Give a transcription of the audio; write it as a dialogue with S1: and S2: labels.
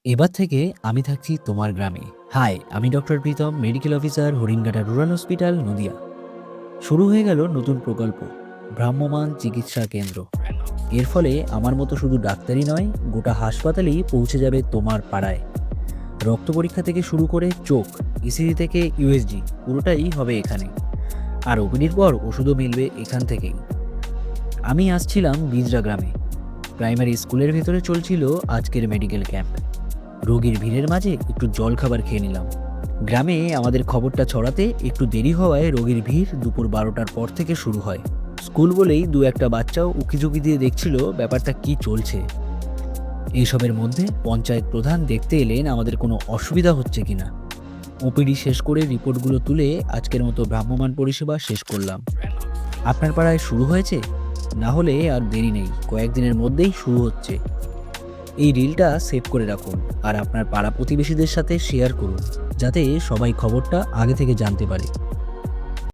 S1: এবার থেকে আমি থাকছি তোমার গ্রামে। হাই, আমি doctor Pritam, medical officer, Haringhata rural hospital, Nadia. শুরু হয়ে গেল নতুন প্রকল্প, ভ্রাম্যমাণ চিকিৎসা কেন্দ্র। এর ফলে আমার মতো শুধু ডাক্তারই নয়, গোটা হাসপাতালেই পৌঁছে যাবে তোমার পাড়ায়। রক্ত পরীক্ষা থেকে শুরু করে চোখ, ইসিজি থেকে ইউএসজি, পুরোটাই হবে এখানে। আর ওপিডির পর ওষুধও মিলবে এখান থেকেই। আমি আসছিলাম বিজরা গ্রামে। প্রাইমারি স্কুলের ভেতরে চলছিল আজকের মেডিকেল ক্যাম্প। রোগীর ভিড়ের মাঝে একটু জলখাবার খেয়ে নিলাম। গ্রামে আমাদের খবরটা ছড়াতে একটু দেরি হওয়ায় রোগীর ভিড় দুপুর 12টার পর থেকে শুরু হয়। স্কুল বলেই দু একটা বাচ্চাও উকিঝুঁকি দিয়ে দেখছিল ব্যাপারটা কি চলছে। এইসবের মধ্যে পঞ্চায়েত প্রধান দেখতে এলেন আমাদের কোনো অসুবিধা হচ্ছে কিনা। ওপিডি শেষ করে রিপোর্টগুলো তুলে আজকের মতো ভ্রাম্যমাণ পরিষেবা শেষ করলাম। আপনার পাড়ায় শুরু হয়েছে? না হলে আর দেরি নেই, কয়েকদিনের মধ্যেই শুরু হচ্ছে। এই রিলটা সেভ করে রাখুন আর আপনার পাড়া প্রতিবেশীদের সাথে শেয়ার করুন, যাতে সবাই খবরটা আগে থেকে জানতে পারে।